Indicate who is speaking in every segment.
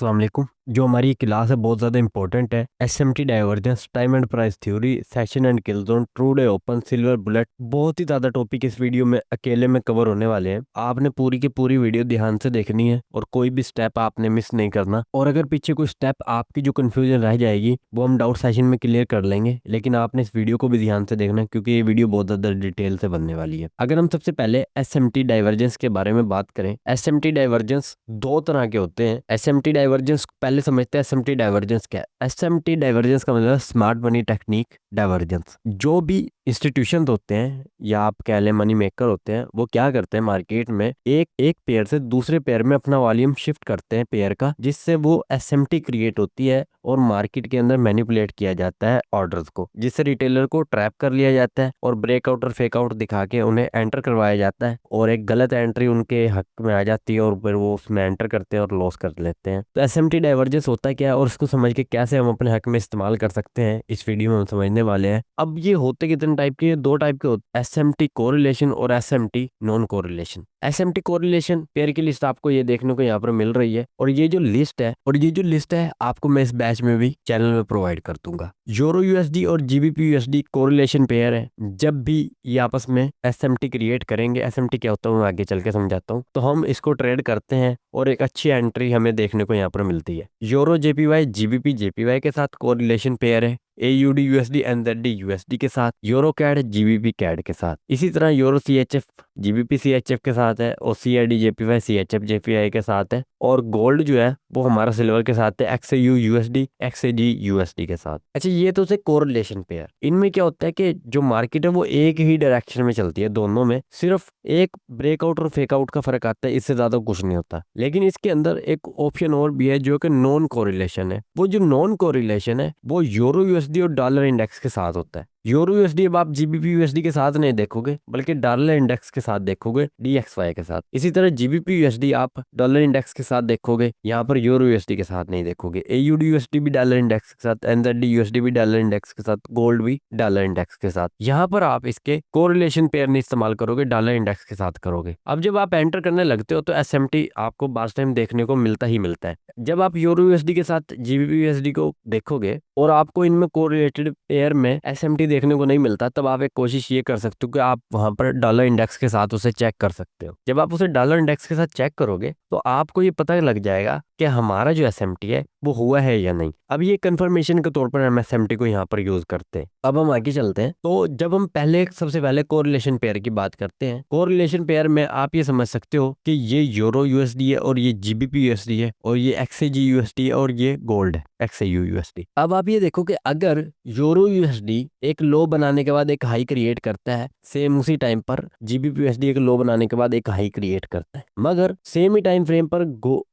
Speaker 1: अस्सलाम वालेकुम। जो हमारी क्लास है बहुत ज़्यादा इंपॉर्टेंट है। SMT divergence, time and price theory, session and kill zone, true day open, silver bullet, बहुत ही ज़्यादा टॉपिक इस वीडियो में अकेले में कवर होने वाले हैं। आपने पूरी की पूरी वीडियो ध्यान से देखनी है और कोई भी स्टेप आपने मिस नहीं करना। और अगर पीछे कोई स्टेप आपकी जो कंफ्यूजन रह जाएगी वो हम डाउट सेशन में क्लियर कर लेंगे, लेकिन आपने इस वीडियो को भी ध्यान से देखना है क्योंकि ये वीडियो बहुत ज़्यादा डिटेल से बनने वाली है। अगर हम सबसे पहले एसएमटी डाइवर्जेंस के बारे में बात करें, एसएमटी डाइवर्जेंस दो तरह के होते हैं। एसएमटी डाइवर्जेंस पहले समझते हैं एसएमटी डाइवर्जेंस क्या है। एसएमटी डाइवर्जेंस का मतलब स्मार्ट मनी टेक्निक डाइवर्जेंस। जो भी इंस्टीट्यूशन होते हैं या आप कह लें मनी मेकर होते हैं, वो क्या करते हैं मार्केट में एक एक पेयर से दूसरे पेयर में अपना वॉल्यूम शिफ्ट करते हैं पेयर का, जिससे वो एसएमटी क्रिएट होती है और मार्केट के अंदर मैनिपुलेट किया जाता है ऑर्डर्स को, जिससे रिटेलर को ट्रैप कर लिया जाता है और ब्रेकआउट और फेक आउट दिखा के उन्हें एंटर करवाया जाता है और एक गलत एंट्री उनके हक में आ जाती है और फिर वो उसमें एंटर करते हैं और लॉस कर लेते हैं। तो एसएमटी डाइवर्जेंस होता क्या है और उसको समझ के कैसे हम अपने हक में इस्तेमाल कर सकते हैं, इस वीडियो में हम समझने वाले हैं। अब ये होते कितने टाइप के, दो टाइप के होते हैं, एसएमटी कोरिलेशन और SMT non correlation. SMT correlation pair की लिस्ट आपको ये देखने को यहाँ पर मिल रही है और ये जो लिस्ट है आपको मैं इस बैच में भी चैनल में प्रोवाइड कर दूंगा। यूरो यूएसडी और जीबीपी यूएसडी कोरिलेशन पेयर है। जब भी ये आपस में एसएमटी क्रिएट करेंगे, एसएमटी क्या होता है मैं आगे चल के समझाता हूँ, तो हम इसको ट्रेड करते हैं और एक अच्छी एंट्री हमें देखने को यहाँ पर मिलती है। यूरो जेपीवाई जीबीपी जेपीवाई के साथ कोरिलेशन पेयर है। एयूडी यूएसडी एनजेडी यूएसडी के साथ, यूरो कैड जीबीपी कैड के साथ। इसी तरह यूरो सीएचएफ जीबीपी सीएचएफ के साथ है और सीआईडी जेपीवाई सीएचएफ जेपीआई के साथ है। और गोल्ड जो है वो हमारा सिल्वर के साथ है, एक्सएयू यूएसडी एक्सएजी यूएसडी के साथ। अच्छा, ये तो से कोरिलेशन पेयर। इनमें क्या होता है कि जो मार्केट है वो एक ही डायरेक्शन में चलती है, दोनों में सिर्फ एक ब्रेकआउट और फेकआउट का फर्क आता है, इससे ज्यादा कुछ नहीं होता। लेकिन इसके अंदर एक ऑप्शन और भी है जो कि नॉन कोरिलेशन है। वो जो नॉन कोरिलेशन है वो यूरो यूएसडी और डॉलर इंडेक्स के साथ होता है। यूरो यूएसडी अब आप जीबीपी यूएसडी के साथ नहीं देखोगे बल्कि डॉलर इंडेक्स के साथ देखोगे, डीएक्सवाई के साथ। इसी तरह जीबीपी यूएसडी आप डॉलर इंडेक्स के साथ देखोगे, यहाँ पर यूरो यूएसडी के साथ नहीं देखोगे। एयूडी यूएसडी भी डॉलर इंडेक्स के साथ, एनजेडी यूएसडी भी डॉलर इंडेक्स के साथ, गोल्ड भी डॉलर इंडेक्स के साथ। यहाँ पर आप इसके कोरिलेशन पेयर नहीं इस्तेमाल करोगे, डॉलर इंडेक्स के साथ करोगे। अब जब आप एंटर करने लगते हो तो एसएमटी आपको बार टाइम देखने को मिलता ही मिलता है। जब आप यूरो यूएसडी के साथ जीबीपी यूएसडी को देखोगे और आपको इनमें कोरिलेटेड पेयर में एसएमटी देखने को नहीं मिलता, तब आप एक कोशिश ये कर सकते हो कि आप वहां पर डॉलर इंडेक्स के साथ उसे चेक कर सकते हो। जब आप उसे डॉलर इंडेक्स के साथ चेक करोगे तो आपको ये पता लग जाएगा कि हमारा जो एसएमटी है वो हुआ है या नहीं। अब ये कंफर्मेशन के तौर पर हम एसएमटी को यहाँ पर यूज करते हैं। अब हम आगे चलते हैं। तो जब हम सबसे पहले कोरिलेशन पेयर की बात करते हैं, कोरिलेशन पेयर में आप ये समझ सकते हो कि ये यूरो यूएसडी है और ये जीबीपी यूएसडी है और ये एक्सएजी यूएसडी है और ये गोल्ड है एक्सएयू यूएसडी। अब आप ये देखो कि अगर यूरो यूएसडी एक लो बनाने के बाद एक हाई क्रिएट करता है, सेम उसी टाइम पर जीबीपी यूएसडी एक लो बनाने के बाद एक हाई क्रिएट करता है, मगर सेम ही टाइम फ्रेम पर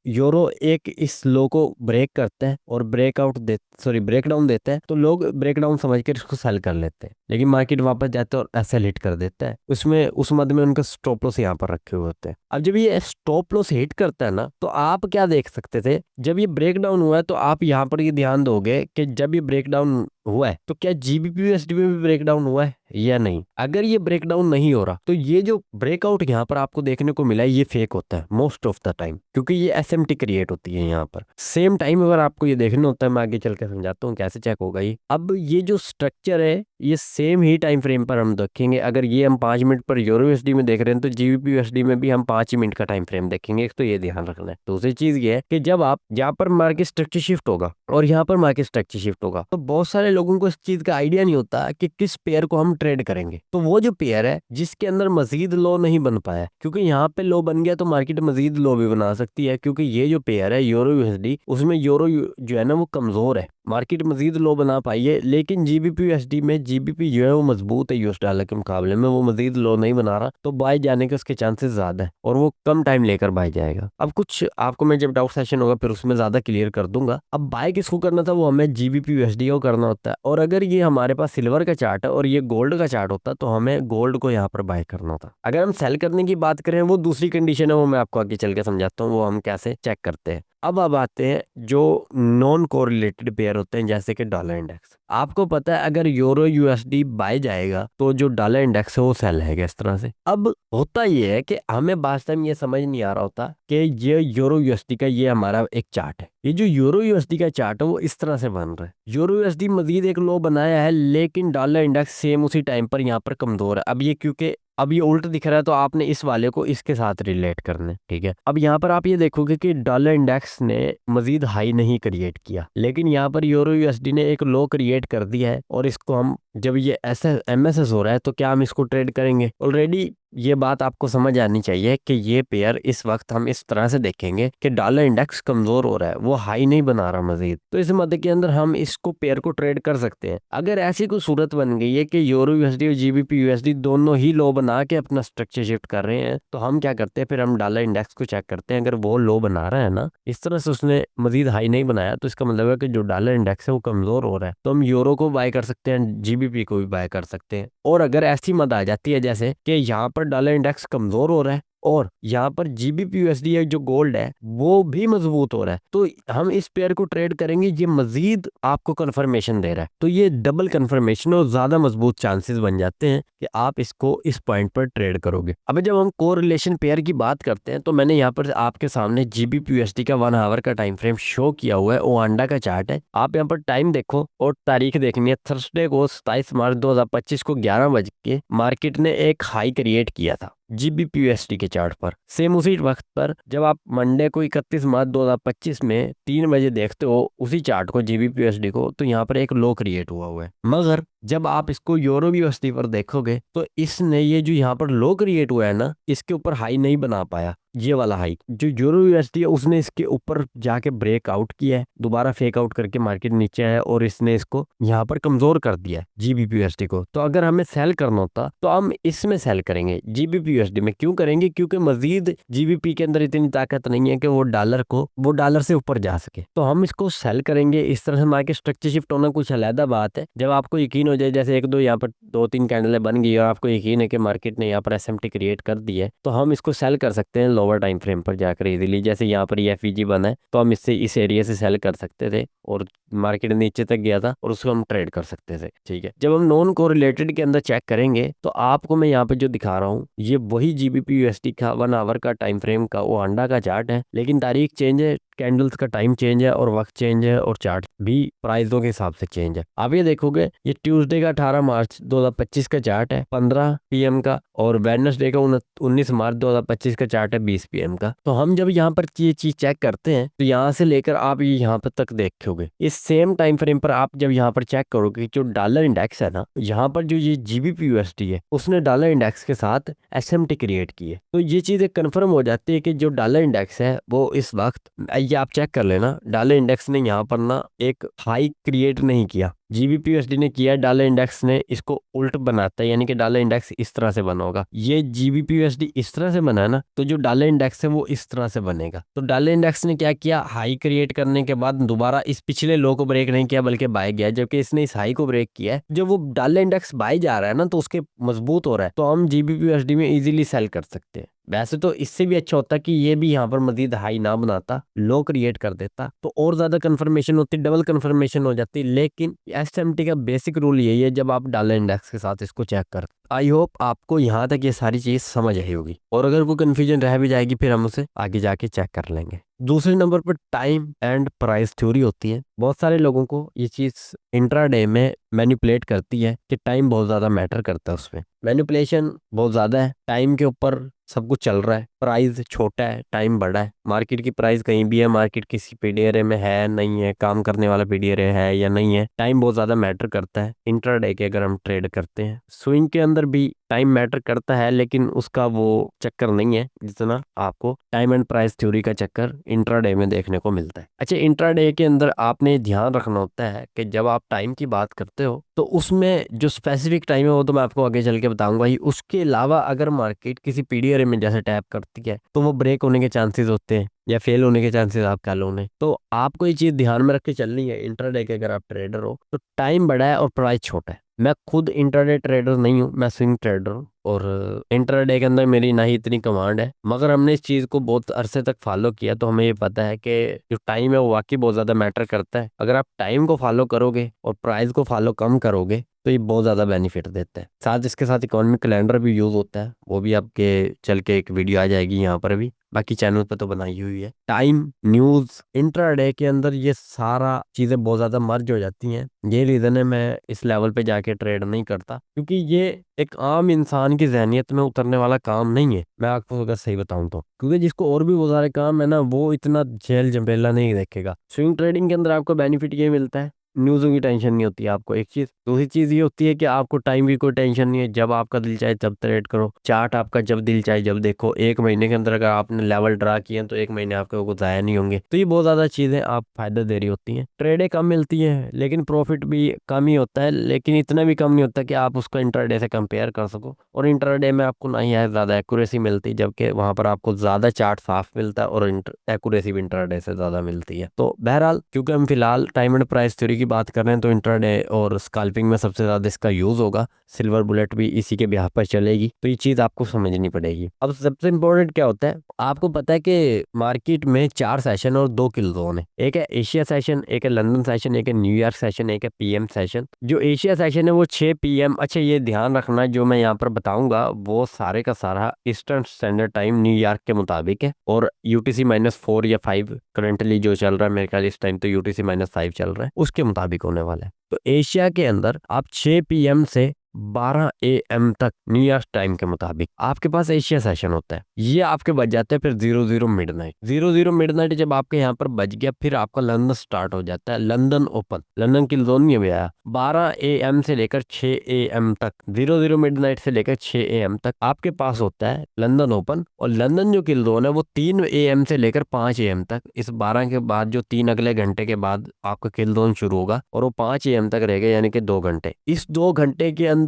Speaker 1: यूरो एक इस लो को ब्रेक करता है और ब्रेकडाउन देता है, तो लोग ब्रेकडाउन समझ कर इसको सेल कर लेते हैं, लेकिन मार्केट वापस जाते हैं और ऐसे हिट कर देता है। उसमें उस मद में उनका स्टॉप लॉस यहाँ पर रखे हुए होते हैं। अब जब ये स्टॉप लॉस हिट करता है ना, तो आप क्या देख सकते थे, जब ये ब्रेकडाउन हुआ है तो आप यहाँ पर ये ध्यान दोगे कि जब ये ब्रेकडाउन हुआ है तो क्या जीबीपी यूएसडी में भी ब्रेकडाउन हुआ है या नहीं। अगर ये ब्रेकडाउन नहीं हो रहा तो ये जो ब्रेकआउट यहाँ पर आपको देखने को मिला है ये फेक होता है मोस्ट ऑफ द टाइम, क्योंकि ये एसएमटी क्रिएट होती है यहाँ पर। सेम टाइम अगर आपको ये देखना होता है, मैं आगे चल के समझाता हूँ कैसे चेक होगा ये। अब ये जो स्ट्रक्चर है ये सेम ही टाइम फ्रेम पर हम देखेंगे। अगर ये हम 5 मिनट पर यूरो यूएसडी में देख रहे हैं तो जीबीपी यूएसडी में भी हम 5 मिनट का टाइम फ्रेम देखेंगे। एक तो ये ध्यान रखना है। दूसरी चीज ये है कि जब आप यहाँ पर मार्केट स्ट्रक्चर शिफ्ट होगा और यहाँ पर मार्केट स्ट्रक्चर शिफ्ट होगा तो बहुत सारे लोगों को इस चीज का आइडिया नहीं होता कि किस पेयर को हम ट्रेड करेंगे। तो वो जो पेयर है जिसके अंदर मजीद लो नहीं बन पाया, क्योंकि यहाँ पे लो बन गया तो मार्केट मजीद लो भी बना सकती है, क्योंकि ये जो पेयर है यूरो यूएसडी उसमें यूरो जो है ना वो कमजोर है, मार्केट मजीद लो बना पाई है। लेकिन जीबीपी यूएसडी में जीबीपी जो है वो मजबूत है यूएस डॉलर के मुकाबले में, वो मजीद लो नहीं बना रहा, तो बाय जाने के उसके चांसेस ज्यादा है और वो कम टाइम लेकर बाय जाएगा। अब कुछ आपको मैं जब डाउट सेशन होगा फिर उसमें ज्यादा क्लियर कर दूंगा। अब बाय किसको करना था, वो हमें जीबीपी यूएसडी को करना होता है। और अगर ये हमारे पास सिल्वर का चार्ट है और ये गोल्ड का चार्ट होता तो हमें गोल्ड को यहाँ पर बाय करना होता। अगर हम सेल करने की बात करें वो दूसरी कंडीशन है, वो मैं आपको आगे चल के समझाता हूँ वो हम कैसे चेक करते हैं। अब आते हैं जो नॉन कोरिलेटेड पेयर होते हैं जैसे कि डॉलर इंडेक्स। आपको पता है अगर यूरो यूएसडी बाय जाएगा तो जो डॉलर इंडेक्स है वो सेल है इस तरह से। अब होता ये है कि हमें वास्तव में ये समझ नहीं आ रहा होता कि ये यूरो यूएसडी का ये हमारा एक चार्ट है। ये जो यूरो यूएसडी का चार्ट है वो इस तरह से बन रहा है। यूरो यूएसडी मजीद एक लो बनाया है लेकिन डॉलर इंडेक्स सेम उसी टाइम पर यहाँ पर कमजोर है। अब ये क्योंकि अब ये उल्ट दिख रहा है तो आपने इस वाले को इसके साथ रिलेट करना है, ठीक है। अब यहाँ पर आप ये देखोगे कि डॉलर इंडेक्स ने मजीद हाई नहीं क्रिएट किया लेकिन यहाँ पर यूरो यूएसडी ने एक लो क्रिएट कर दिया है और इसको हम जब ये ऐसा एमएसएस हो रहा है तो क्या हम इसको ट्रेड करेंगे। ऑलरेडी ये बात आपको समझ आनी चाहिए कि ये पेयर इस वक्त हम इस तरह से देखेंगे कि डॉलर इंडेक्स कमजोर हो रहा है, वो हाई नहीं बना रहा मजीद, तो इस मध्य के अंदर हम इसको पेयर को ट्रेड कर सकते हैं। अगर ऐसी कोई सूरत बन गई है कि यूरो यूएसडी और जीबीपी यूएसडी दोनों ही लो बना के अपना स्ट्रक्चर शिफ्ट कर रहे हैं तो हम क्या करते हैं, फिर हम डॉलर इंडेक्स को चेक करते हैं। अगर वो लो बना रहा है ना, इस तरह से उसने मजीद हाई नहीं बनाया तो इसका मतलब है कि जो डॉलर इंडेक्स है वो कमजोर हो रहा है, तो हम यूरो को बाय कर सकते हैं, जीबीपी को भी बाय कर सकते हैं। और अगर ऐसी मद आ जाती है जैसे कि यहाँ पर डॉलर इंडेक्स कमजोर हो रहा है और यहाँ पर जीबीपी यूएसडी जो गोल्ड है वो भी मजबूत हो रहा है, तो हम इस पेयर को ट्रेड करेंगे। ये मजीद आपको कंफर्मेशन दे रहा है, तो ये डबल कंफर्मेशन और ज्यादा मजबूत चांसेस बन जाते हैं कि आप इसको इस पॉइंट पर ट्रेड करोगे। अब जब हम कोरिलेशन पेयर की बात करते हैं तो मैंने यहाँ पर आपके सामने जीबीपी यूएसडी का 1 आवर का टाइम फ्रेम शो किया हुआ है, ओआंडा का चार्ट है। आप यहाँ पर टाइम देखो और तारीख देखनी है, थर्सडे को 27 मार्च 2025 को 11 बज के मार्केट ने एक हाई क्रिएट किया था जीबीपी यूएसडी के चार्ट पर। सेम उसी वक्त पर जब आप मंडे को 31 मार्च 2025 में 3 बजे देखते हो उसी चार्ट को जीबीपी यूएसडी को, तो यहाँ पर एक लो क्रिएट हुआ है। मगर जब आप इसको यूरो यूएसडी पर देखोगे तो इसने ये जो यहाँ पर लो क्रिएट हुआ है ना, इसके ऊपर हाई नहीं बना पाया। ये वाला हाई जो यूरो यूएसडी है उसने इसके ऊपर जाके ब्रेक आउट किया है, दोबारा फेक आउट करके मार्केट नीचे है और इसने इसको यहाँ पर कमजोर कर दिया है जीबीपी यूएसडी को। तो अगर हमें सेल करना होता तो हम इसमें सेल करेंगे, जीबीपी यूएसडी में। क्यों करेंगे? क्योंकि मजीद जीबीपी के अंदर इतनी ताकत नहीं है कि वो डॉलर से ऊपर जा सके, तो हम इसको सेल करेंगे। इस तरह से मार्केट स्ट्रक्चर शिफ्ट होना कुछ अलग बात है। जब आपको यकीन हो जाए, जैसे एक दो यहाँ पर 2-3 कैंडलें बन गई और आपको यकीन है कि मार्केट ने यहाँ पर एसएमटी क्रिएट कर दी है, तो हम इसको सेल कर सकते हैं लोअर टाइम फ्रेम पर जाकर इजीली। जैसे यहाँ पर ये एफईजी बना है तो हम इससे इस एरिया से सेल कर सकते थे और मार्केट नीचे तक गया था और उसको हम ट्रेड कर सकते थे, ठीक है। जब हम नॉन कोरिलेटेड के अंदर चेक करेंगे तो आपको मैं यहाँ पे जो दिखा रहा हूँ ये वही जीबीपी यूएसडी का 1 आवर का टाइम फ्रेम का वो अंडा का चार्ट है, लेकिन तारीख चेंज है, कैंडल्स का टाइम चेंज है और वक्त चेंज है और चार्ट भी प्राइसों के हिसाब से चेंज है। आप ये देखोगे ये ट्यूसडे का 18 मार्च 2025 का चार्ट है 15 पीएम का और वेडनेसडे का 19 मार्च 2025 का चार्ट है 20 पीएम का। तो हम जब यहाँ पर ये चीज चेक करते हैं तो यहाँ से लेकर आप ये यहाँ पर तक देखोगे इस सेम टाइम फ्रेम पर आप जब यहाँ पर चेक करोगे जो डॉलर इंडेक्स है ना, यहाँ पर जो ये जीबीपी यूएसडी है उसने डॉलर इंडेक्स के साथ एसएमटी क्रिएट की है। तो ये चीजें कंफर्म हो जाती है कि जो डॉलर इंडेक्स है वो इस वक्त, ये आप चेक कर लेना, डॉलर इंडेक्स ने यहाँ पर ना एक हाई क्रिएट नहीं किया, जीबीपी यूएसडी ने किया। डॉलर इंडेक्स ने इसको उल्ट बनाता है, यानी कि डॉलर इंडेक्स इस तरह से बना होगा। ये जीबीपी यूएसडी इस तरह से बना है ना, तो जो डॉलर इंडेक्स है वो इस तरह से बनेगा। तो डॉलर इंडेक्स ने क्या किया, हाई क्रिएट करने के बाद दोबारा इस पिछले लो को ब्रेक नहीं किया बल्कि बाय गया, जबकि इसने इस हाई को ब्रेक किया है। जब वो डॉलर इंडेक्स बाय जा रहा है ना तो उसके मजबूत हो रहा है, तो हम जीबीपी यूएसडी में इजीली सेल कर सकते हैं। वैसे तो इससे भी अच्छा होता कि ये भी यहाँ पर मजीद हाई ना बनाता, लो क्रिएट कर देता, तो और ज्यादा कंफर्मेशन होती, डबल कंफर्मेशन हो जाती। लेकिन एसएमटी का बेसिक रूल यही है जब आप डॉलर इंडेक्स के साथ इसको चेक कर। आई होप आपको यहाँ तक ये सारी चीज समझ आई होगी, और अगर कोई कंफ्यूजन रह भी जाएगी फिर हम उसे आगे जाके चेक कर लेंगे। दूसरे नंबर पर टाइम एंड प्राइस थ्योरी होती है। बहुत सारे लोगों को ये चीज इंट्राडे में मैनिपुलेट करती है कि टाइम बहुत ज्यादा मैटर करता है, उसमें मैनिपुलेशन बहुत ज्यादा है। टाइम के ऊपर सब कुछ चल रहा है, प्राइस छोटा है, टाइम बड़ा है। मार्केट की प्राइस कहीं भी है, मार्केट किसी पीडीआरए में है नहीं है, काम करने वाला पीडीआरए है या नहीं है, टाइम बहुत ज्यादा मैटर करता है इंट्राडे के अगर हम ट्रेड करते हैं। स्विंग के अंदर भी टाइम मैटर करता है, लेकिन उसका वो चक्कर नहीं है जितना आपको टाइम एंड प्राइस थ्योरी का चक्कर इंट्राडे में देखने को मिलता है। अच्छा, इंट्राडे के अंदर आपने ध्यान रखना होता है कि जब आप टाइम की बात करते हो तो उसमें जो स्पेसिफिक टाइम है वो तो मैं आपको आगे चल के बताऊंगा ही। उसके अलावा अगर मार्केट किसी पीडीआरए में जैसे टैप करती है तो वो ब्रेक होने के चांसेस होते हैं या फेल होने के चांसेस आप कह लो ने। तो आपको ये चीज ध्यान में रख के चलनी है इंट्राडे के, अगर आप ट्रेडर हो तो टाइम बड़ा है और प्राइस छोटा है। मैं खुद इंट्राडे ट्रेडर नहीं हूँ, मैं स्विंग ट्रेडर हूँ और इंट्राडे के अंदर मेरी ना ही इतनी कमांड है, मगर हमने इस चीज़ को बहुत अरसे तक फॉलो किया तो हमें ये पता है कि जो टाइम है वो वाकई बहुत ज़्यादा मैटर करता है। अगर आप टाइम को फॉलो करोगे और प्राइस को फॉलो कम करोगे तो ये बहुत ज़्यादा बेनिफिट देता है। साथ इसके साथ इकोनॉमिक कैलेंडर भी यूज़ होता है, वो भी आपके चल के एक वीडियो आ जाएगी यहाँ पर भी, बाकी चैनल पे तो बनाई हुई है। टाइम, न्यूज़, इंट्राडे के अंदर ये सारा चीज़ें बहुत ज़्यादा मर्ज हो जाती हैं। ये रीज़न है मैं इस लेवल पे जाके ट्रेड नहीं करता, क्योंकि ये एक आम इंसान की ज़हनियत में उतरने वाला काम नहीं है, मैं आपको अगर सही बताऊं तो। क्योंकि जिसको और भी बहुत सारे काम है ना, वो इतना झेल झमेला नहीं देखेगा। स्विंग ट्रेडिंग के अंदर आपको बेनिफिट ये मिलता है, न्यूज़ों की टेंशन नहीं होती है आपको, एक चीज़। दूसरी चीज़ ये होती है कि आपको टाइम की कोई टेंशन नहीं है, जब आपका दिल चाहे तब ट्रेड करो, चार्ट आपका जब दिल चाहे जब देखो। एक महीने के अंदर अगर आपने लेवल ड्रा किए तो एक महीने आपके को ज़ाया नहीं होंगे। तो ये बहुत ज़्यादा चीज़ें आप फायदा दे रही होती हैं। ट्रेडें कम मिलती हैं लेकिन प्रॉफिट भी कम ही होता है, लेकिन इतना भी कम नहीं होता कि आप उसको इंट्राडे से कंपेयर कर सको। और इंट्राडे में आपको ना ही है ज़्यादा एक्यूरेसी मिलती, जबकि वहाँ पर आपको ज़्यादा चार्ट साफ मिलता है और एक्यूरेसी भी इंट्राडे से ज़्यादा मिलती है। तो बहरहाल, क्योंकि हम फिलहाल टाइम एंड प्राइस थ्योरी की बात कर रहे हैं, तो इंट्राडे और स्कैल्पिंग में सबसे ज़्यादा इसका यूज़ होगा। सिल्वर बुलेट भी इसी के बिहाफ पर चलेगी, तो ये चीज़ आपको समझनी पड़ेगी। अब सबसे इंपॉर्टेंट क्या होता है, आपको पता है कि मार्केट में 4 सेशन और 2 किल जोन है। एक है एशिया सेशन, एक है लंदन सेशन, एक है न्यूयॉर्क सेशन, एक है पीएम सेशन। जो एशिया सेशन है वो 6 पीएम, अच्छा ये ध्यान रखना, जो मैं यहाँ पर बताऊंगा वो सारे का सारा ईस्टर्न स्टैंडर्ड टाइम न्यूयॉर्क के मुताबिक है, और यूटीसी -4 या 5 करंटली जो चल रहा है, मेरे ख्याल इस टाइम तो यूटीसी -5 चल रहा है, उसके मुताबिक होने वाला है। तो एशिया के अंदर आप 6 पीएम से 12 एएम तक न्यूयॉर्क टाइम के मुताबिक आपके पास एशिया सेशन होता है। ये आपके बज जाते हैं फिर 00 मिडनाइट। 00 मिडनाइट जब आपके यहाँ पर बज गया, फिर आपका लंदन स्टार्ट हो जाता है, लंदन ओपन। लंदन की जोन नहीं भी आया। 12 एएम से लेकर 6 एएम तक, 00 मिडनाइट से लेकर 6 एएम तक आपके पास होता है लंदन ओपन। और लंदन जो किल जोन है वो 3 एएम से लेकर 5 एएम तक, इस 12 के बाद जो 3 अगले घंटे के बाद आपका किल जोन शुरू होगा, और वो 5 एएम तक रहेगा, यानी कि 2 घंटे। इस 2 घंटे के अंदर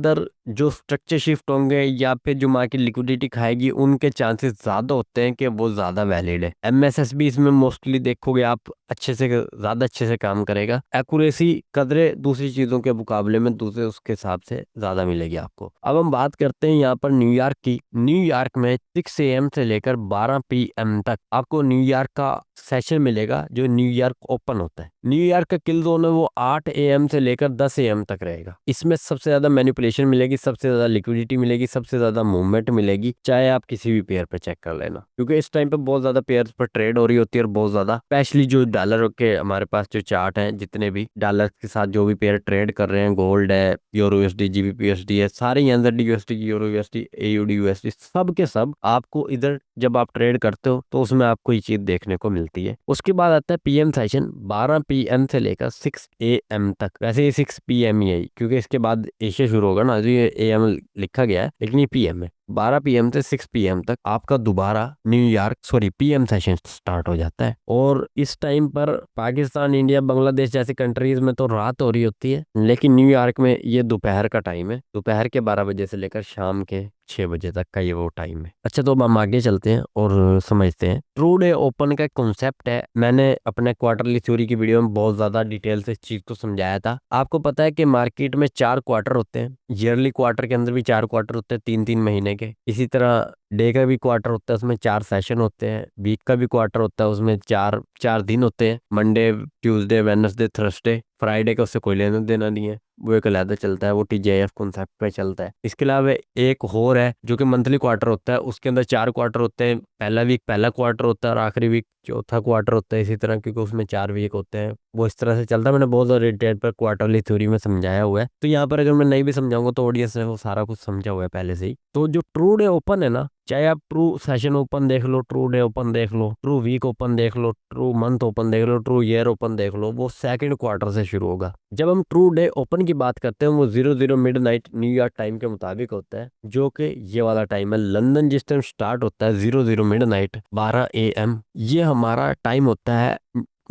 Speaker 1: जो स्ट्रक्चर शिफ्ट होंगे या फिर जो मार्केट लिक्विडिटी खाएगी, उनके चांसेस ज्यादा होते हैं कि वो ज्यादा वैलिड है। एमएसएसबी इसमें मोस्टली देखोगे आप अच्छे से, ज्यादा अच्छे से काम करेगा। एक्यूरेसी कदरे दूसरी चीजों के मुकाबले में दूसरे उसके हिसाब से ज्यादा मिलेगी आपको। अब हम बात करते हैं यहाँ पर न्यूयॉर्क की। न्यूयॉर्क में 6 एएम से लेकर 12 पीएम तक आपको न्यूयॉर्क का सेशन मिलेगा, जो न्यूयॉर्क ओपन होता है। न्यूयॉर्क का किल जोन है वो 8 एएम से लेकर 10 एएम तक रहेगा। इसमें सबसे ज्यादा मैनिपुलेशन मिलेगी, सबसे ज्यादा लिक्विडिटी मिलेगी, सबसे ज्यादा मूवमेंट मिलेगी, चाहे आप किसी भी पेयर पे चेक कर लेना, क्योंकि इस टाइम पे बहुत ज्यादा पेयर पर ट्रेड हो रही होती है, और बहुत ज्यादा स्पेशली जो डॉलर के हमारे पास जो चार्ट हैं, जितने भी डॉलर के साथ जो भी पेयर ट्रेड कर रहे हैं, गोल्ड है, यूरो यूएसडी, जीबीपी यूएसडी है, सारे एनजेड USD, euro USD, AUD USD, सब के सब आपको इधर जब आप ट्रेड करते हो तो उसमें आपको ये चीज देखने को मिलती है। उसके बाद आता है पीएम सेशन, 12 पीएम से लेकर 6 एएम तक। वैसे ये 6 पीएम ही है, क्योंकि इसके बाद एशिया शुरू होगा ना, जो ये एएम लिखा गया है, लेकिन ये पीएम है। 12 पीएम से 6 पीएम तक आपका दोबारा पीएम सेशन स्टार्ट हो जाता है। और इस टाइम पर पाकिस्तान, इंडिया, बांग्लादेश जैसी कंट्रीज में तो रात हो रही होती है, लेकिन न्यूयॉर्क में ये दोपहर का टाइम है। दोपहर के 12 बजे से लेकर शाम के 6 बजे तक का ये वो टाइम है। अच्छा, तो अब हम आगे चलते हैं और समझते हैं ट्रू डे ओपन का कॉन्सेप्ट है। मैंने अपने क्वार्टरली थ्योरी की वीडियो में बहुत ज्यादा डिटेल से इस चीज को समझाया था। आपको पता है कि मार्केट में 4 क्वार्टर होते हैं। ईयरली क्वार्टर के अंदर भी 4 क्वार्टर होते हैं, 3-3 महीने के। इसी तरह डे का भी क्वार्टर होता है, उसमें 4 सेशन होते हैं। वीक का भी क्वार्टर होता है, उसमें 4 दिन होते हैं, Monday, Tuesday, Wednesday, Thursday. Friday का उससे कोई लेना देना नहीं है, वो एक अलग चलता है, वो टीजेएफ कॉन्सेप्ट पे चलता है। इसके अलावा एक और है जो कि मंथली क्वार्टर होता है, उसके अंदर 4 क्वार्टर होते हैं। पहला वीक पहला क्वार्टर होता है और आखिरी वीक चौथा क्वार्टर होता है, इसी तरह, क्योंकि उसमें 4 वीक होते हैं। वो इस तरह से चलता है। मैंने बहुत सारे डिटेल पर क्वार्टरली थ्योरी में समझाया हुआ है, तो यहाँ पर अगर मैं नहीं भी समझाऊंगा तो ऑडियंस ने वो सारा कुछ समझा हुआ है पहले से ही। तो जो ट्रू डे ओपन है ना, चाहे आप ट्रू सेशन ओपन देख लो, ट्रू डे ओपन देख लो, ट्रू वीक ओपन देख लो, ट्रू मंथ ओपन देख लो, ट्रू ईयर ओपन देख लो, वो सेकंड क्वार्टर से शुरू होगा। जब हम ट्रू डे ओपन की बात करते हैं, वो 00 मिडनाइट न्यूयॉर्क टाइम के मुताबिक होता है, जो कि ये वाला टाइम है। लंदन जिस टाइम स्टार्ट होता है 00 मिडनाइट 12 एएम, ये हमारा टाइम होता है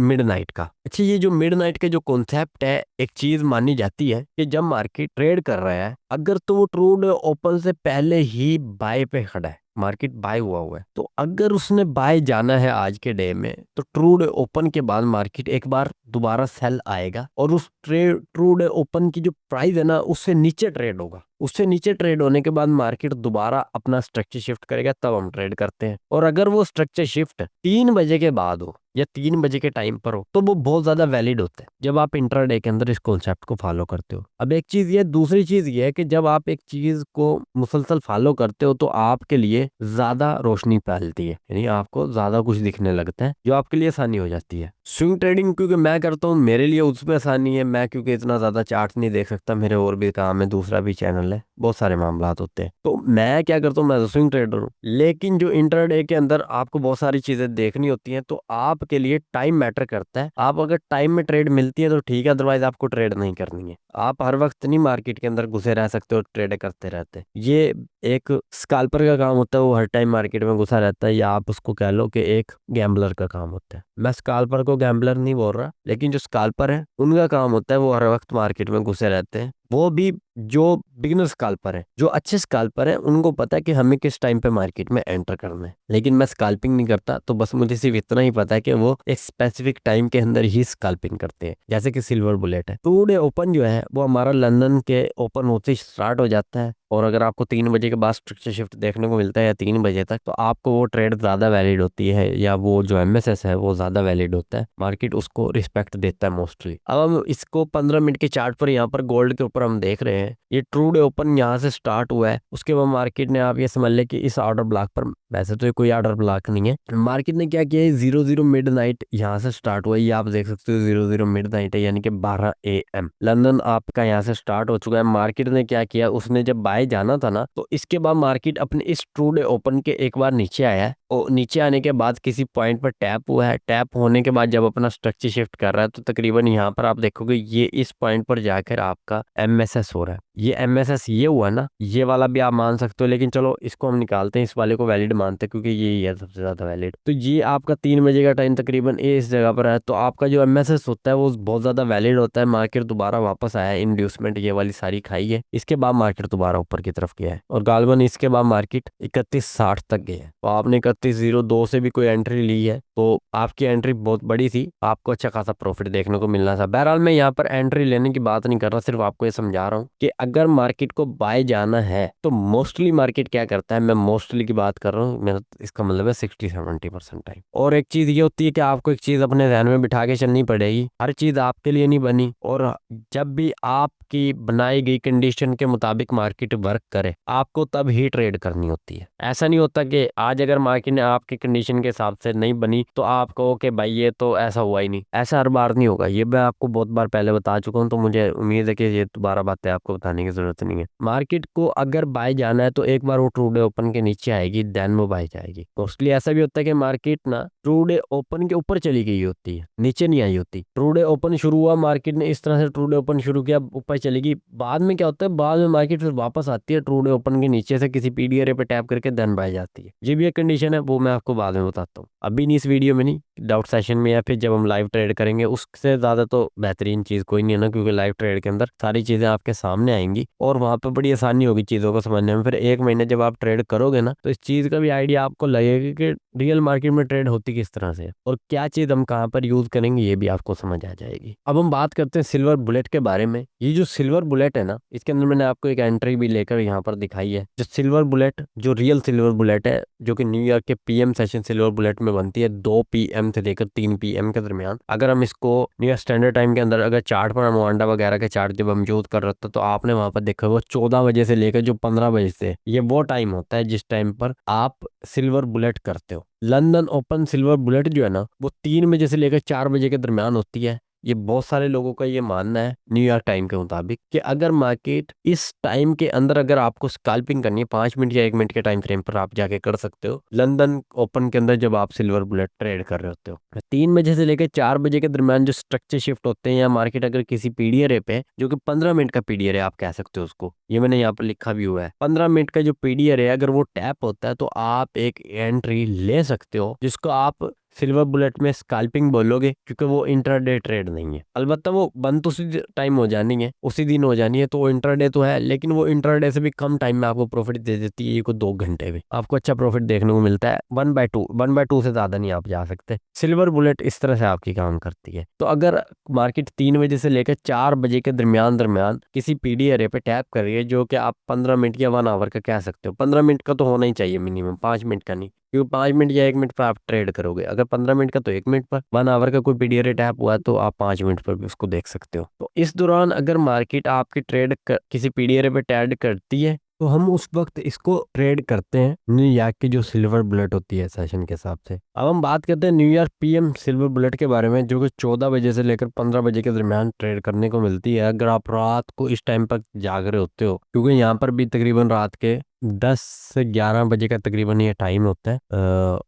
Speaker 1: मिडनाइट का। अच्छा, ये जो मिडनाइट के जो कॉन्सेप्ट है, एक चीज मानी जाती है कि जब मार्केट ट्रेड कर रहा है, अगर तो वो ट्रू डे ओपन से पहले ही बाय पे खड़ा है, मार्केट बाय हुआ है, तो अगर उसने बाय जाना है आज के डे में, तो ट्रू डे ओपन के बाद मार्केट एक बार दोबारा सेल आएगा और उस ट्रू डे ओपन की जो प्राइस है ना उससे नीचे ट्रेड होगा। उससे नीचे ट्रेड होने के बाद मार्केट दोबारा अपना स्ट्रक्चर शिफ्ट करेगा, तब हम ट्रेड करते हैं। और अगर वो स्ट्रक्चर शिफ्ट 3 बजे के बाद हो या 3 बजे के टाइम पर हो, तो वो बहुत ज्यादा वैलिड होता है जब आप इंट्राडे के अंदर इस कॉन्सेप्ट को फॉलो करते हो। अब एक चीज ये, दूसरी चीज ये है कि जब आप एक चीज को मुसलसल फॉलो करते हो तो आपके लिए ज्यादा रोशनी फैलती है, यानी आपको ज्यादा कुछ दिखने लगता है, जो आपके लिए आसानी हो जाती है। स्विंग ट्रेडिंग क्योंकि मैं करता हूँ, मेरे लिए उसमें आसानी है। मैं क्योंकि इतना ज्यादा चार्ट नहीं देख सकता, मेरे और भी काम है, दूसरा भी चैनल है, बहुत सारे मामला होते हैं, तो मैं क्या करता हूँ, मैं तो स्विंग ट्रेडर हूँ। लेकिन जो इंट्राडे के अंदर आपको बहुत सारी चीजें देखनी होती हैं, तो आपके लिए टाइम मैटर करता है। आप अगर टाइम में ट्रेड मिलती है तो ठीक है, अदरवाइज आपको ट्रेड नहीं करनी है। आप हर वक्त नहीं मार्केट के अंदर घुसे रह सकते हो ट्रेड करते रहते। ये एक स्काल्पर का काम होता है, वो हर टाइम मार्केट में घुसा रहता है, या आप उसको कह लो कि एक गैम्बलर का काम होता है। मैं स्काल्पर को गैम्बलर नहीं बोल रहा, लेकिन जो स्काल्पर है उनका काम होता है वो हर वक्त मार्केट में घुसे रहते हैं। वो भी जो बिगिनर स्काल्पर है, जो अच्छे स्काल्पर है, उनको पता है कि हमें किस टाइम पे मार्केट में एंटर करना है। लेकिन मैं स्काल्पिंग नहीं करता, तो बस मुझे सिर्फ इतना ही पता है कि वो एक स्पेसिफिक टाइम के अंदर ही स्काल्पिंग करते हैं, जैसे कि सिल्वर बुलेट है। टुडे ओपन जो है वो हमारा लंदन के ओपन होते ही स्टार्ट हो जाता है, और अगर आपको 3 बजे के बाद स्ट्रक्चर शिफ्ट देखने को मिलता है या 3 बजे तक, तो आपको वो ट्रेड ज्यादा वैलिड होती है, या वो जो एमएसएस है वो ज्यादा वैलिड होता है। मार्केट उसको रिस्पेक्ट देता है मोस्टली। अब हम इसको 15 मिनट के चार्ट पर यहाँ पर गोल्ड के ऊपर हम देख रहे हैं, ये ट्रू डे ओपन यहाँ से स्टार्ट हुआ है। उसके बाद मार्केट ने, आप ये समझ ले कि इस ऑर्डर ब्लॉक पर, वैसे तो ये कोई ऑर्डर ब्लॉक नहीं है, मार्केट ने क्या किया है, 00 मिड नाइट यहाँ से स्टार्ट हुआ है, ये आप देख सकते हो 00 मिड नाइट है, यानी कि 12 AM लंदन आपका यहाँ से स्टार्ट हो चुका है। मार्केट ने क्या किया, उसने जब बाय जाना था ना, तो इसके बाद मार्केट अपने इस ट्रू डे ओपन के एक बार नीचे आया है, और नीचे आने के बाद किसी पॉइंट पर टैप हुआ है। टैप होने के बाद जब अपना स्ट्रक्चर शिफ्ट कर रहा है, तो तकरीबन यहाँ पर आप देखोगे ये इस पॉइंट पर जाकर आपका एमएसएस हो रहा है। ये एमएसएस ये हुआ ना, ये वाला भी आप मान सकते हो, लेकिन चलो इसको हम निकालते हैं, इस वाले को वैलिड मानते हैं क्योंकि ये ही है सबसे ज्यादा वैलिड। तो ये आपका 3 बजे का टाइम तकरीबन ये इस जगह पर है, तो आपका जो एमएसएस होता है वो बहुत ज्यादा वैलिड होता है। मार्केट दोबारा वापस आया है, इंड्यूसमेंट ये वाली सारी खाई है, इसके बाद मार्केट दोबारा ऊपर की तरफ गया है, और गालबन इसके बाद मार्केट 3160 तक गया है। तो आपने 3102 से भी कोई एंट्री ली है, तो आपकी एंट्री बहुत बड़ी थी, आपको अच्छा खासा प्रॉफिट देखने को मिलना था। बहरहाल मैं यहाँ पर एंट्री लेने की बात नहीं कर रहा, सिर्फ आपको ये समझा रहा हूँ कि अगर मार्केट को बाय जाना है तो मोस्टली मार्केट क्या करता है, मैं मोस्टली की बात कर रहा हूँ, मेरा इसका मतलब है 60-70% टाइम। और एक चीज ये होती है कि आपको एक चीज अपने ध्यान में बिठा के चलनी पड़ेगी, हर चीज आपके लिए नहीं बनी, और जब भी आपकी बनाई गई कंडीशन के मुताबिक मार्केट वर्क करे, आपको तब ही ट्रेड करनी होती है। ऐसा नहीं होता कि आज अगर मार्केट ने आपकी कंडीशन के हिसाब से नहीं बनी तो आप कहो कि भाई ये तो ऐसा हुआ ही नहीं। ऐसा हर बार नहीं होगा, ये मैं आपको बहुत बार पहले बता चुका हूँ, तो मुझे उम्मीद है कि ये दोबारा बातें आपको बताने की जरूरत नहीं है। मार्केट को अगर बाय जाना है तो एक बार वो ट्रू डे ओपन के नीचे आएगी, देन वो बाय जाएगी। मोस्टली ऐसा भी होता है कि मार्केट ना ट्रू डे ओपन के ऊपर चली गई होती है, नीचे नहीं आई होती। ट्रू डे ओपन शुरू हुआ, मार्केट ने इस तरह से ट्रू डे ओपन शुरू किया, ऊपर चलेगी, बाद में क्या होता है, बाद में मार्केट फिर वापस आती है ट्रू डे ओपन के नीचे से किसी पीडीआर पे टैप करके देन बाय जाती है। ये भी एक कंडीशन है, वो मैं आपको बाद में बताता हूँ, अभी नहीं, इस वीडियो में नहीं, डाउट सेशन में या फिर जब हम लाइव ट्रेड करेंगे। उससे ज्यादा तो बेहतरीन चीज कोई नहीं है ना, क्योंकि लाइव ट्रेड के अंदर सारी चीजें आपके सामने आएंगी और वहां पे बड़ी आसानी होगी चीजों को समझने में। फिर 1 महीने जब आप ट्रेड करोगे ना, तो इस चीज का भी आइडिया आपको लगेगा कि रियल मार्केट में ट्रेड होती किस तरह से, और क्या चीज हम कहाँ पर यूज करेंगे, ये भी आपको समझ आ जाएगी। अब हम बात करते हैं सिल्वर बुलेट के बारे में। ये जो सिल्वर बुलेट है ना, इसके अंदर मैंने आपको एक एंट्री भी लेकर यहाँ पर दिखाई है। जो सिल्वर बुलेट, जो रियल सिल्वर बुलेट है, जो कि न्यूयॉर्क के पीएम सेशन सिल्वर बुलेट में बनती है, 2 PM से लेकर 3 PM के दरमियान। अगर हम इसको न्यूयॉर्क स्टैंडर्ड टाइम के अंदर अगर चार्ट पर, मोवांडा वगैरह के चार्ट जब हम यूज कर रहे थे, तो आपने वहां पर देखा वो 14 बजे से लेकर जो 15 बजे से, ये वो टाइम होता है जिस टाइम पर आप सिल्वर बुलेट करते हो। लंदन ओपन सिल्वर बुलेट जो है ना, वो 3 बजे से लेकर 4 बजे के दरमियान होती है। ये बहुत सारे लोगों का ये मानना है न्यूयॉर्क टाइम के मुताबिक कि अगर मार्केट इस टाइम के अंदर, अगर आपको स्कैल्पिंग करनी है 5 मिनट या 1 मिनट के टाइम फ्रेम पर, आप जाके कर सकते हो लंदन ओपन के अंदर जब आप सिल्वर बुलेट ट्रेड कर रहे होते हो। 3 बजे से लेकर 4 बजे के दरमियान जो स्ट्रक्चर शिफ्ट होते हैं, या मार्केट अगर किसी पीडीआर पे, जो कि 15 मिनट का पीडीआर है आप कह सकते हो उसको, ये मैंने यहाँ पर लिखा भी हुआ है, 15 मिनट का जो पीडीआर है, अगर वो टैप होता है तो आप एक एंट्री ले सकते हो, जिसको आप सिल्वर बुलेट में स्कैल्पिंग बोलोगे, क्योंकि वो इंट्राडे ट्रेड नहीं है। अलबत्ता वो बंद तो उसी टाइम हो जानी है, उसी दिन हो जानी है, तो वो इंट्राडे तो है, लेकिन वो इंट्राडे से भी कम टाइम में आपको प्रॉफिट दे देती है। ये को 2 घंटे में आपको अच्छा प्रॉफिट देखने को मिलता है। 1/2 से ज्यादा नहीं आप जा सकते। सिल्वर बुलेट इस तरह से आपकी काम करती है। तो अगर मार्केट 3 बजे से लेकर 4 बजे के दरमियान दरमियान किसी पीडी एरे पे टैप कर रही है, जो कि आप 15 मिनट या 1 आवर का कह सकते हो, 15 मिनट का तो होना ही चाहिए मिनिमम, 5 मिनट का नहीं, क्योंकि 5 मिनट या 1 मिनट पर आप ट्रेड करोगे। अगर 15 मिनट का तो 1 मिनट पर, 1 आवर का कोई पीडी एरे टैप हुआ तो आप 5 मिनट पर भी उसको देख सकते हो। तो इस दौरान अगर मार्केट आपकी किसी पीडी एरे पे ट्रेड करती है, तो हम उस वक्त इसको ट्रेड करते हैं न्यूयॉर्क की जो सिल्वर बुलेट होती है सेशन के हिसाब से। अब हम बात करते हैं न्यूयॉर्क पीएम सिल्वर बुलेट के बारे में, जो कि 14 बजे से लेकर 15 बजे के दरमियान ट्रेड करने को मिलती है। अगर आप रात को इस टाइम पर जाग रहे होते हो, क्योंकि यहाँ पर भी तकरीबन रात के 10 से 11 बजे का तकरीबन ये टाइम होता है,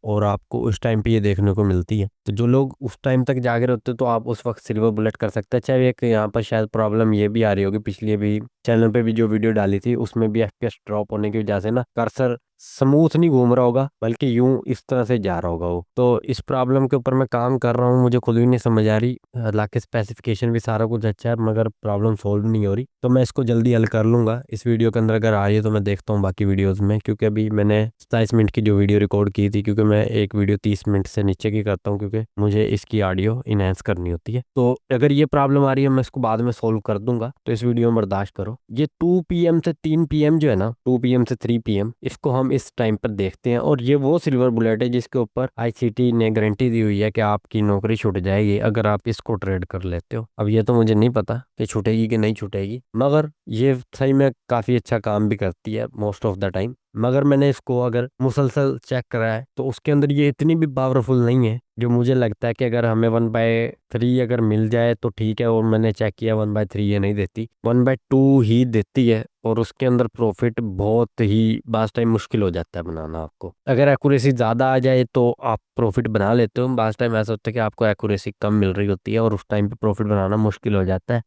Speaker 1: और आपको उस टाइम पे ये देखने को मिलती है। तो जो लोग उस टाइम तक जाग रहे होते हैं, तो आप उस वक्त सिल्वर बुलेट कर सकते हैं। चाहे एक यहाँ पर शायद प्रॉब्लम ये भी आ रही होगी, पिछली भी चैनल पे भी जो वीडियो डाली थी उसमें भी एफपीएस ड्रॉप होने की वजह से ना कर्सर स्मूथ नहीं घूम रहा होगा, बल्कि यूं इस तरह से जा रहा होगा वो। तो इस प्रॉब्लम के ऊपर मैं काम कर रहा हूँ, मुझे खुद भी नहीं समझ आ रही। हालांकि स्पेसिफिकेशन भी सारा कुछ अच्छा है, मगर प्रॉब्लम सोल्व नहीं हो रही। तो मैं इसको जल्दी हल कर लूंगा। इस वीडियो के अंदर अगर आ रही है तो मैं देखता हूँ बाकी वीडियोस में, क्योंकि अभी मैंने 27 मिनट की जो वीडियो रिकॉर्ड की थी, क्योंकि मैं एक वीडियो 30 मिनट से नीचे की करता हूँ, क्योंकि मुझे इसकी ऑडियो इनहेंस करनी होती है। तो अगर ये प्रॉब्लम आ रही है, मैं इसको बाद में सोल्व कर दूंगा, तो इस वीडियो में बर्दाश्त करो। ये 2 PM से 3 PM जो है ना, 2 PM से 3 PM, इसको हम इस टाइम पर देखते हैं। और ये वो सिल्वर बुलेट है जिसके ऊपर आईसीटी ने गारंटी दी हुई है कि आपकी नौकरी छूट जाएगी अगर आप इसको ट्रेड कर लेते हो। अब ये तो मुझे नहीं पता कि छूटेगी कि नहीं छूटेगी, मगर ये सही में काफ़ी अच्छा काम भी करती है मोस्ट ऑफ द टाइम। मगर मैंने इसको अगर मुसलसल चेक करा है, तो उसके अंदर ये इतनी भी पावरफुल नहीं है, जो मुझे लगता है कि अगर हमें 1/3 अगर मिल जाए तो ठीक है। और मैंने चेक किया 1/3 ये नहीं देती, 1/2 ही देती है। और उसके अंदर प्रॉफिट बहुत ही बास टाइम मुश्किल हो जाता है बनाना आपको। अगर एक्यूरेसी ज़्यादा आ जाए तो आप प्रॉफिट बना लेते हो, बास टाइम ऐसा होता है कि आपको एक्यूरेसी कम मिल रही होती है और उस टाइम पे प्रॉफिट बनाना मुश्किल हो जाता है।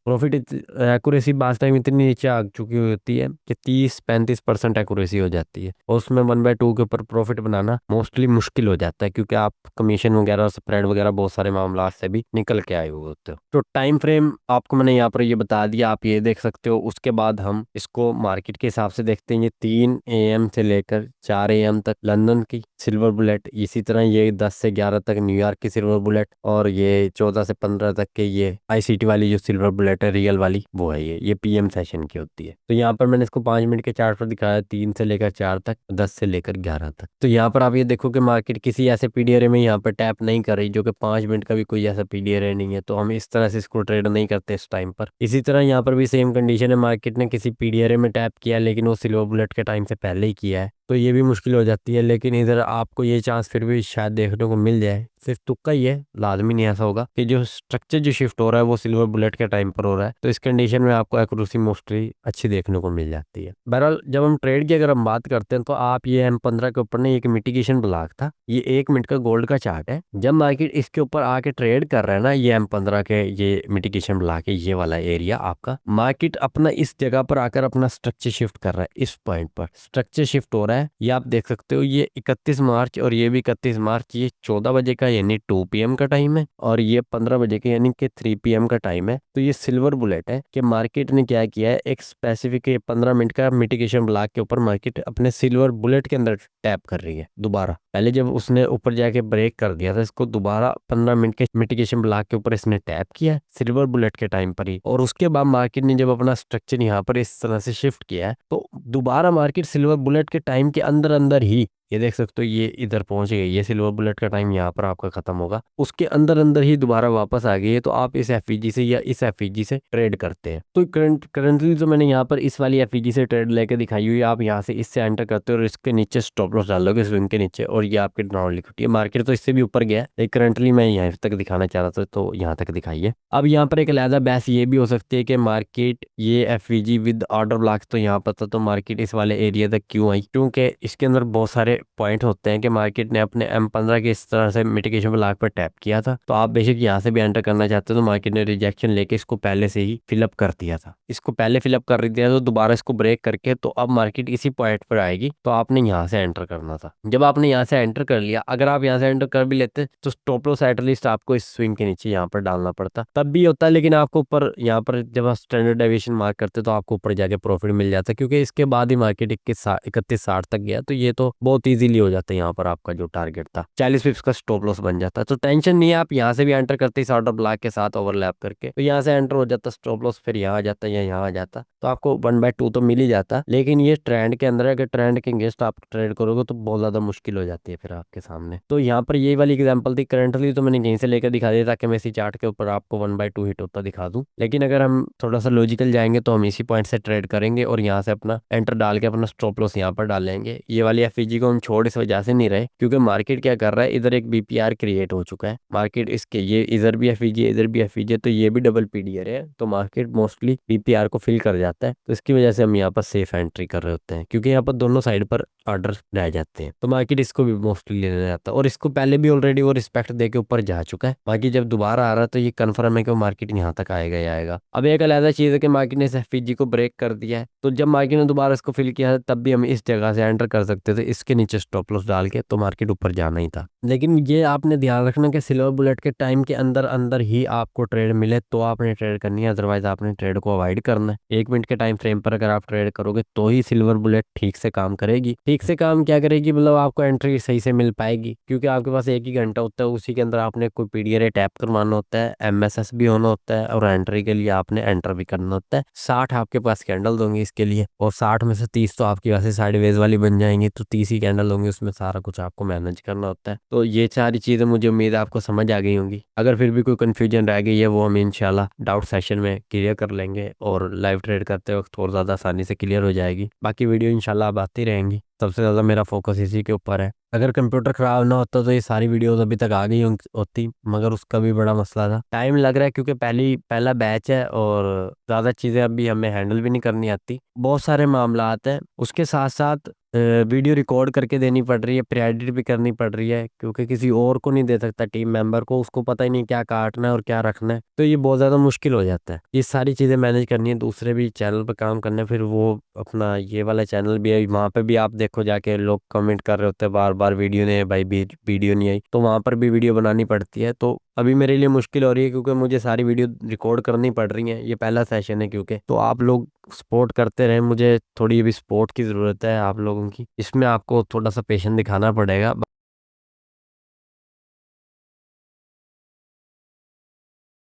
Speaker 1: एक्यूरेसी बास टाइम इतनी नीचे आ चुकी होती है कि 30-35% एक्यूरेसी हो जाती है, और उसमें 1/2 के ऊपर प्रॉफिट बनाना मोस्टली मुश्किल हो जाता है, क्योंकि आप कमीशन वगैरह, स्प्रेड वगैरह बहुत सारे मामला से भी निकल के आए हुए होते हो। तो टाइम फ्रेम आपको मैंने यहाँ पर ये बता दिया, आप ये देख सकते हो। उसके बाद हम इसको मार्केट के हिसाब से देखते हैं। ये 3 AM से लेकर 4 AM तक लंदन की सिल्वर बुलेट, इसी तरह ये 10 से 11 तक न्यूयॉर्क की सिल्वर बुलेट, और ये 14 से 15 तक के ये आईसीटी वाली जो सिल्वर बुलेट है रियल वाली, वो है ये PM सेशन की होती है। तो यहाँ पर मैंने इसको 5 मिनट के चार्ट पर दिखाया, 3 से लेकर 4 तक, 10 से लेकर 11 तक। तो यहाँ पर आप ये देखो कि मार्केट किसी ऐसे पीडीआरए में यहाँ पर टैप नहीं कर रही, जो कि 5 मिनट का भी कोई ऐसा पीडीआरए नहीं है। तो हम इस तरह से इसको ट्रेड नहीं करते इस टाइम पर। इसी तरह यहाँ पर भी सेम कंडीशन है, मार्केट ने किसी पीडीआरए में टैप किया, लेकिन वो सिल्वर बुलेट के टाइम से पहले ही किया है, तो ये भी मुश्किल हो जाती है। लेकिन इधर आपको ये चांस फिर भी शायद देखने को मिल जाए, सिर्फ तुक्का ही है, लाजमी नहीं ऐसा होगा कि जो स्ट्रक्चर जो शिफ्ट हो रहा है वो सिल्वर बुलेट के टाइम पर हो रहा है। तो इस कंडीशन में आपको एक्यूरेसी मोस्टली अच्छी देखने को मिल जाती है। बहरहाल जब हम ट्रेड की अगर हम बात करते हैं, तो आप ये M15 के ऊपर ना एक मिटिगेशन ब्लॉक था, ये 1 मिनट का गोल्ड का चार्ट है। जब मार्केट इसके ऊपर आके ट्रेड कर रहा है ना, ये M15 के ये मिटिगेशन ब्लॉक है, ये वाला एरिया आपका, मार्केट अपना इस जगह पर आकर अपना स्ट्रक्चर शिफ्ट कर रहा है। इस पॉइंट पर स्ट्रक्चर शिफ्ट हो रहा है, ये आप देख सकते हो। ये 31 मार्च और ये भी 31 मार्च, ये 14 बजे का यानी 2 PM का टाइम है, और ये 15 बजे के यानी कि 3 PM का टाइम है। तो ये सिल्वर बुलेट है कि मार्केट ने क्या किया है, एक स्पेसिफिक 15 मिनट का मिटिगेशन ब्लॉक के ऊपर मार्केट अपने सिल्वर बुलेट के अंदर टैप कर रही है दोबारा। पहले जब उसने ऊपर जाके ब्रेक कर दिया था, इसको दोबारा 15 मिनट के मिटिगेशन ब्लॉक के ऊपर इसने टैप किया सिल्वर बुलेट के टाइम पर ही। और उसके बाद मार्केट ने जब अपना स्ट्रक्चर यहाँ पर इस तरह से शिफ्ट किया है, तो दोबारा मार्केट सिल्वर बुलेट के टाइम के अंदर अंदर ही, ये देख सकते हो, ये इधर पहुंच गई। ये सिल्वर बुलेट का टाइम यहाँ पर आपका खत्म होगा, उसके अंदर अंदर ही दोबारा वापस आ गई है। तो आप इस एफईजी से या इस एफईजी से ट्रेड करते हैं। तो करंटली जो मैंने यहाँ पर इस वाली एफईजी से ट्रेड लेके दिखाई हुई है, आप यहाँ से इससे एंटर करते हो और इसके नीचे स्टॉप लॉस डालोगे स्विंग के नीचे, और ये आपके डाउन लिक्विडिटी है। मार्केट तो इससे भी ऊपर गया है, लेकिन करंटली मैं यहाँ तक दिखाना चाह रहा था, तो यहाँ तक दिखाइए। अब यहाँ पर एक अलहदा बहस ये भी हो सकती है कि मार्केट ये एफईजी विद ऑर्डर ब्लॉक्स तो यहाँ पर था, तो मार्केट इस वाले एरिया तक क्यों आई, क्योंकि इसके अंदर बहुत सारे सारे पॉइंट होते हैं कि मार्केट ने अपने M15 के इस तरह से मिटिगेशन ब्लॉक पर टैप किया था, तो आप बेशक यहाँ से भी एंटर करना चाहते हो तो मार्केट ने रिजेक्शन लेके इसको पहले से ही फिलअप कर दिया था। इसको पहले फिलअप कर दिया तो दोबारा इसको ब्रेक करके तो अब मार्केट इसी पॉइंट पर आएगी, तो आपने यहाँ से एंटर करना था। जब आपने यहाँ से एंटर कर लिया, अगर आप यहाँ से एंटर कर भी लेते तो स्टॉप लॉस एटलीस्ट आपको इस स्विंग के नीचे यहाँ पर डालना पड़ता, तब भी होता, लेकिन आपको ऊपर यहाँ पर जब आप स्टैंडर्ड डेविएशन मार्क करते तो आपको ऊपर जाके प्रॉफिट मिल जाता, क्योंकि इसके बाद ही मार्केट 3160 तक गया, तो ये तो बहुत इजीली हो जाता है। यहाँ पर आपका जो टारगेट था 40 पिप्स का स्टॉप लॉस बन जाता, तो टेंशन नहीं है। आप यहाँ से भी एंटर करते इस ऑर्डर ब्लॉक के साथ ओवरलैप करके, तो यहाँ से एंटर हो जाता स्टॉप लॉस, फिर यहाँ आ जाता या यहाँ आ जाता, तो आपको 1/2 तो मिल ही जाता। लेकिन ये ट्रेंड के अंदर है, अगर ट्रेंड के अगेंस्ट आप ट्रेड करोगे तो बहुत ज्यादा मुश्किल हो जाती है फिर आपके सामने। तो यहाँ पर ये वाली एग्जांपल थी करंटली, तो मैंने यहीं से लेकर दिखा दिया ताकि मैं इसी चार्ट के ऊपर आपको 1/2 हिट होता दिखा दूं। लेकिन अगर हम थोड़ा सा लॉजिकल जाएंगे तो हम इसी पॉइंट से ट्रेड करेंगे और यहाँ से अपना एंटर डाल के अपना स्टॉप लॉस यहाँ पर डाल लेंगे। ये वाली एफईजी को हम छोड़ इस वजह से नहीं रहे क्योंकि मार्केट क्या कर रहा है, इधर एक बीपीआर क्रिएट हो चुका है मार्केट इसके, ये इधर भी एफईजी है इधर भी एफईजी है, तो ये भी डबल पीडीआर है, तो मार्केट मोस्टली बीपीआर को फिल कर जाता है। तो इसकी वजह से हम यहाँ पर सेफ एंट्री कर रहे होते हैं, क्योंकि यहाँ पर दोनों साइड पर ऑर्डर रह जाते हैं, तो मार्केट इसको भी मोस्टली लेने जाता है। और इसको पहले भी ऑलरेडी वो रिस्पेक्ट दे के ऊपर जा चुका है, बाकी जब दोबारा आ रहा है तो ये कंफर्म है कि मार्केट यहाँ तक आएगा ही आएगा। अब एक अलग चीज है कि मार्केट ने इस एफईजी को ब्रेक कर दिया है, तो जब मार्केट ने दोबारा इसको फिल किया है तब भी हम इस जगह से एंटर कर सकते थे इसके नीचे स्टॉप लॉस डाल के, तो मार्केट ऊपर जाना ही था। लेकिन ये आपने ध्यान रखना कि सिल्वर बुलेट के टाइम के अंदर अंदर ही आपको ट्रेड मिले तो आपने ट्रेड करनी है, अदरवाइज आपने ट्रेड को अवॉइड करना है। 1 मिनट के टाइम फ्रेम पर अगर आप ट्रेड करोगे तो ही सिल्वर बुलेट ठीक से काम करेगी। ठीक से काम क्या करेगी, मतलब आपको एंट्री सही से मिल पाएगी, क्योंकि आपके पास 1 ही घंटा होता है, उसी के अंदर आपने कोई पीडीआर टैप करवाना होता है, एमएसएस भी होना होता है, और एंट्री के लिए आपने एंटर भी करना होता है। 60 आपके पास कैंडल होंगे इसके लिए, और 60 में से 30 तो आपकी वैसे साइडवेज वाली बन जाएंगी, तो 30 ही कैंडल होंगे, उसमें सारा कुछ आपको मैनेज करना होता है। तो ये सारी चीजें मुझे उम्मीद है आपको समझ आ गई होंगी। अगर फिर भी कोई कंफ्यूजन रह गई है वो हम इंशाल्लाह डाउट सेशन में क्लियर कर लेंगे, और लाइव ट्रेड करते वक्त और ज्यादा आसानी से क्लियर हो जाएगी। बाकी वीडियो इंशाल्लाह अब आती रहेंगी, सबसे ज्यादा मेरा फोकस इसी के ऊपर है। अगर कंप्यूटर खराब ना होता तो ये सारी वीडियोस अभी तक आ गई होती, मगर उसका भी बड़ा मसला था, टाइम लग रहा है क्योंकि पहला बैच है और ज्यादा चीजें अभी हमें हैंडल भी नहीं करनी आती, बहुत सारे मामला आते हैं। उसके साथ साथ वीडियो रिकॉर्ड करके देनी पड़ रही है, फिर एडिट भी करनी पड़ रही है, क्योंकि किसी और को नहीं दे सकता टीम मेंबर को, उसको पता ही नहीं क्या काटना है और क्या रखना है, तो ये बहुत ज़्यादा मुश्किल हो जाता है। ये सारी चीज़ें मैनेज करनी है, दूसरे भी चैनल पर काम करना है, फिर वो अपना ये वाला चैनल भी है, वहाँ पे भी आप देखो जाके लोग कमेंट कर रहे होते हैं बार बार वीडियो नहीं है भाई, वीडियो नहीं आई, तो वहाँ पर भी वीडियो बनानी पड़ती है। तो अभी मेरे लिए मुश्किल हो रही है क्योंकि मुझे सारी वीडियो रिकॉर्ड करनी पड़ रही है, ये पहला सेशन है क्योंकि, तो आप लोग सपोर्ट करते रहे, मुझे थोड़ी अभी सपोर्ट की ज़रूरत है आप लोगों की, इसमें आपको थोड़ा सा पेशेंस दिखाना पड़ेगा।